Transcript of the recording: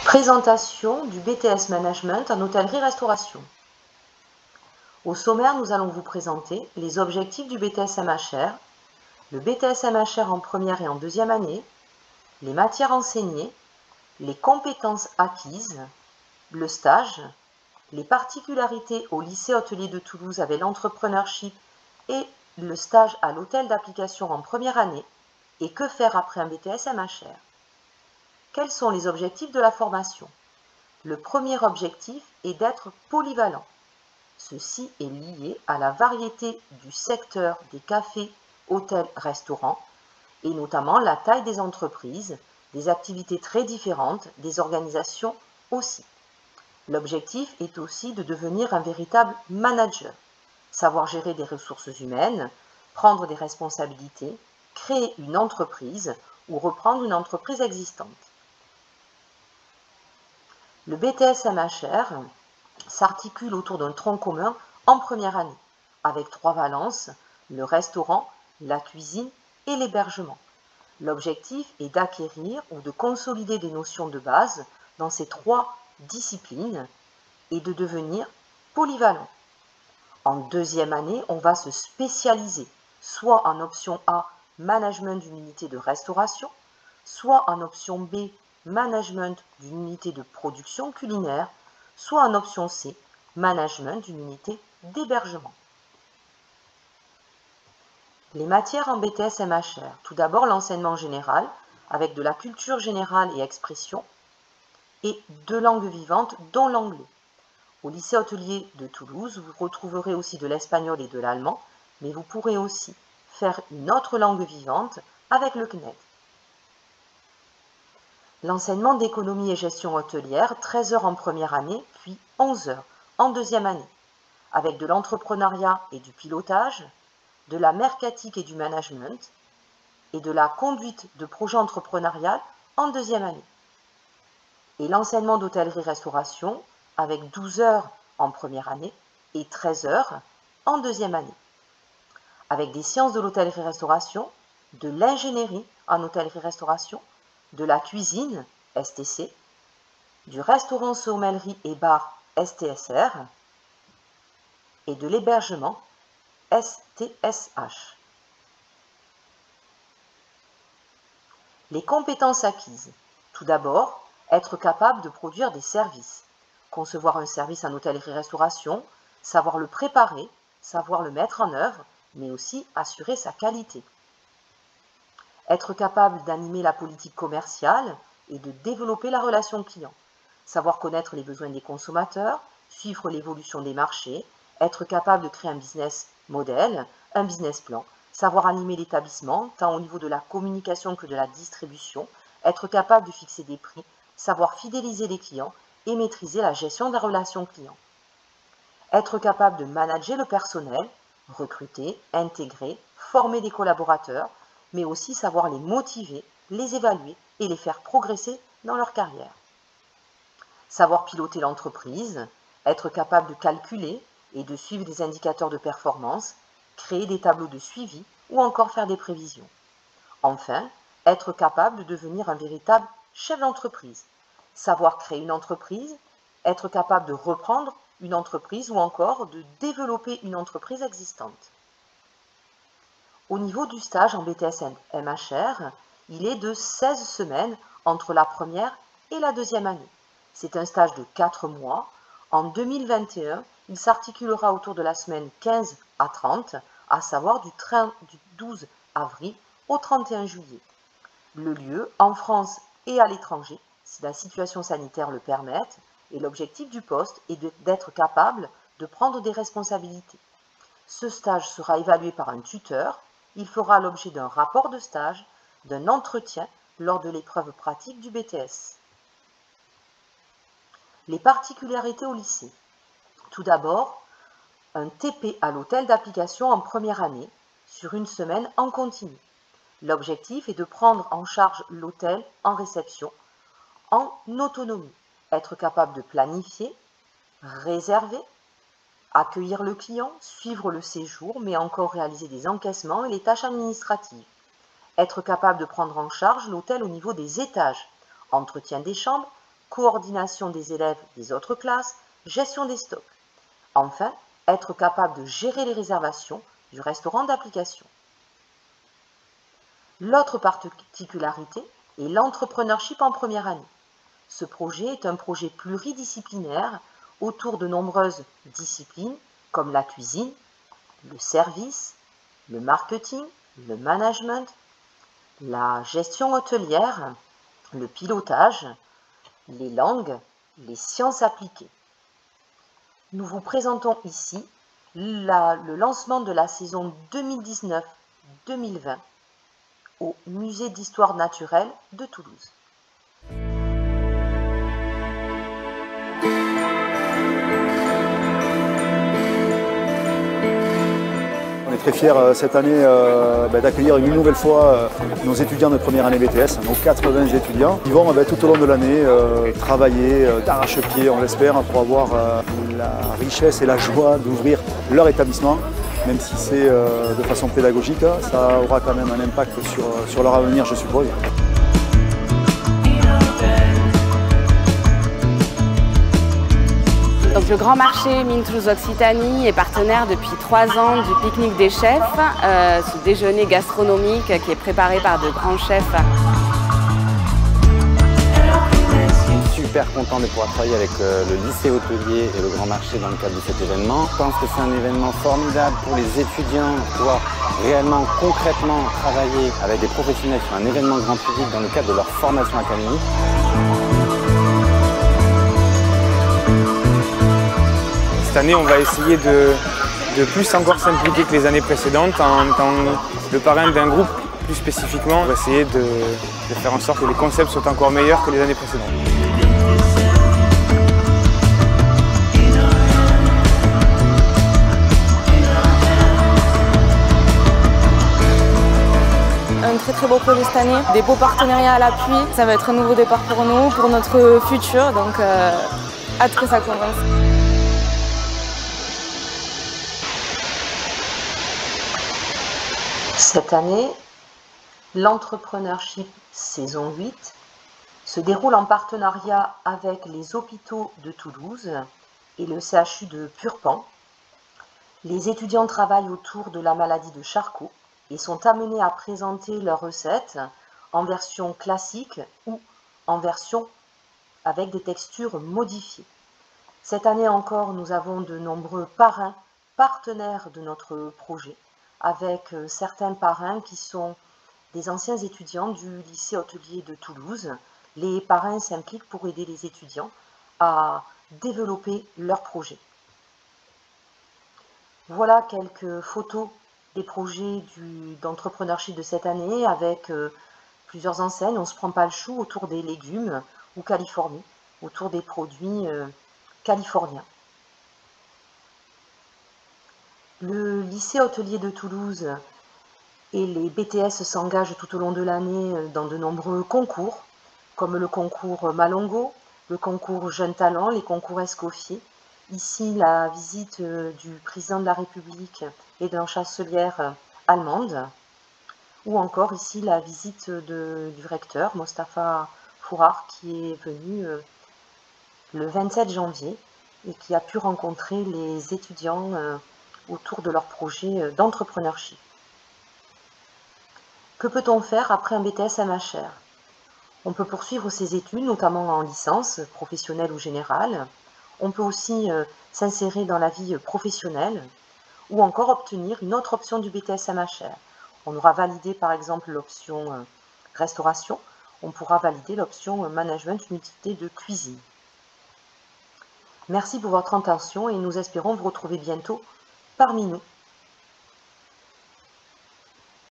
Présentation du BTS Management en hôtellerie-restauration. Au sommaire, nous allons vous présenter les objectifs du BTS MHR, le BTS MHR en première et en deuxième année, les matières enseignées, les compétences acquises, le stage, les particularités au lycée hôtelier de Toulouse avec l'entrepreneurship et le stage à l'hôtel d'application en première année, et que faire après un BTS MHR. Quels sont les objectifs de la formation? Le premier objectif est d'être polyvalent. Ceci est lié à la variété du secteur des cafés, hôtels, restaurants, et notamment la taille des entreprises, des activités très différentes, des organisations aussi. L'objectif est aussi de devenir un véritable manager, savoir gérer des ressources humaines, prendre des responsabilités, créer une entreprise ou reprendre une entreprise existante. Le BTS MHR s'articule autour d'un tronc commun en première année, avec 3 valences, le restaurant, la cuisine et l'hébergement. L'objectif est d'acquérir ou de consolider des notions de base dans ces 3 disciplines et de devenir polyvalent. En deuxième année, on va se spécialiser, soit en option A, management d'une unité de restauration, soit en option B, management d'une unité de production culinaire, soit en option C, management d'une unité d'hébergement. Les matières en BTS MHR. Tout d'abord l'enseignement général, avec de la culture générale et expression, et 2 langues vivantes, dont l'anglais. Au lycée hôtelier de Toulouse, vous retrouverez aussi de l'espagnol et de l'allemand, mais vous pourrez aussi faire une autre langue vivante avec le CNED. L'enseignement d'économie et gestion hôtelière, 13 heures en première année, puis 11 heures en deuxième année, avec de l'entrepreneuriat et du pilotage, de la mercatique et du management, et de la conduite de projets entrepreneurial en deuxième année. Et l'enseignement d'hôtellerie-restauration, avec 12 heures en première année et 13 heures en deuxième année, avec des sciences de l'hôtellerie-restauration, de l'ingénierie en hôtellerie-restauration, de la cuisine, STC, du restaurant sommellerie et bar, STSR, et de l'hébergement, STSH. Les compétences acquises. Tout d'abord, être capable de produire des services. Concevoir un service en hôtellerie-restauration, savoir le préparer, savoir le mettre en œuvre, mais aussi assurer sa qualité. Être capable d'animer la politique commerciale et de développer la relation client. Savoir connaître les besoins des consommateurs, suivre l'évolution des marchés, être capable de créer un business model, un business plan, savoir animer l'établissement, tant au niveau de la communication que de la distribution, être capable de fixer des prix, savoir fidéliser les clients et maîtriser la gestion de la relation client. Être capable de manager le personnel, recruter, intégrer, former des collaborateurs, mais aussi savoir les motiver, les évaluer et les faire progresser dans leur carrière. Savoir piloter l'entreprise, être capable de calculer et de suivre des indicateurs de performance, créer des tableaux de suivi ou encore faire des prévisions. Enfin, être capable de devenir un véritable chef d'entreprise, savoir créer une entreprise, être capable de reprendre une entreprise ou encore de développer une entreprise existante. Au niveau du stage en BTS MHR, il est de 16 semaines entre la première et la deuxième année. C'est un stage de 4 mois. En 2021, il s'articulera autour de la semaine 15 à 30, à savoir du 12 avril au 31 juillet. Le lieu, en France et à l'étranger, si la situation sanitaire le permette, et l'objectif du poste est d'être capable de prendre des responsabilités. Ce stage sera évalué par un tuteur. Il fera l'objet d'un rapport de stage, d'un entretien lors de l'épreuve pratique du BTS. Les particularités au lycée. Tout d'abord, un TP à l'hôtel d'application en première année, sur une semaine en continu. L'objectif est de prendre en charge l'hôtel en réception, en autonomie, être capable de planifier, réserver, accueillir le client, suivre le séjour, mais encore réaliser des encaissements et les tâches administratives. Être capable de prendre en charge l'hôtel au niveau des étages, entretien des chambres, coordination des élèves des autres classes, gestion des stocks. Enfin, être capable de gérer les réservations du restaurant d'application. L'autre particularité est l'entrepreneurship en première année. Ce projet est un projet pluridisciplinaire autour de nombreuses disciplines comme la cuisine, le service, le marketing, le management, la gestion hôtelière, le pilotage, les langues, les sciences appliquées. Nous vous présentons ici le lancement de la saison 2019-2020 au Musée d'Histoire Naturelle de Toulouse. On est très fiers cette année d'accueillir une nouvelle fois nos étudiants de première année BTS, nos 80 étudiants. Ils vont tout au long de l'année travailler d'arrache-pied, on l'espère, pour avoir la richesse et la joie d'ouvrir leur établissement. Même si c'est de façon pédagogique, ça aura quand même un impact sur leur avenir, je suppose. Donc, le Grand Marché Mines Toulouse Occitanie est partenaire depuis 3 ans du pique-nique des chefs, ce déjeuner gastronomique qui est préparé par de grands chefs. Super content de pouvoir travailler avec le lycée hôtelier et le Grand Marché dans le cadre de cet événement. Je pense que c'est un événement formidable pour les étudiants de pouvoir réellement, concrètement travailler avec des professionnels sur un événement grand public dans le cadre de leur formation académique. Cette année, on va essayer de plus encore s'impliquer que les années précédentes en étant le parrain d'un groupe plus spécifiquement. On va essayer de faire en sorte que les concepts soient encore meilleurs que les années précédentes. Un très beau projet cette année, des beaux partenariats à l'appui. Ça va être un nouveau départ pour nous, pour notre futur, donc hâte que ça commence. Cette année, l'entrepreneurship saison 8 se déroule en partenariat avec les hôpitaux de Toulouse et le CHU de Purpan. Les étudiants travaillent autour de la maladie de Charcot et sont amenés à présenter leurs recettes en version classique ou en version avec des textures modifiées. Cette année encore, nous avons de nombreux parrains, partenaires de notre projet, avec certains parrains qui sont des anciens étudiants du lycée hôtelier de Toulouse. Les parrains s'impliquent pour aider les étudiants à développer leur projet. Voilà quelques photos des projets d'entrepreneurship de cette année avec plusieurs enseignes. On ne se prend pas le chou autour des légumes ou Californie, autour des produits californiens. Le lycée hôtelier de Toulouse et les BTS s'engagent tout au long de l'année dans de nombreux concours, comme le concours Malongo, le concours Jeunes Talents, les concours Escoffier. Ici, la visite du président de la République et de la chancelière allemande, ou encore ici la visite du recteur, Mostafa Fourard, qui est venu le 27 janvier et qui a pu rencontrer les étudiants autour de leur projet d'entrepreneurship. Que peut-on faire après un BTS MHR? On peut poursuivre ses études, notamment en licence, professionnelle ou générale. On peut aussi s'insérer dans la vie professionnelle ou encore obtenir une autre option du BTS MHR. On aura validé par exemple l'option restauration, on pourra valider l'option management unité de cuisine. Merci pour votre attention et nous espérons vous retrouver bientôt parmi nous.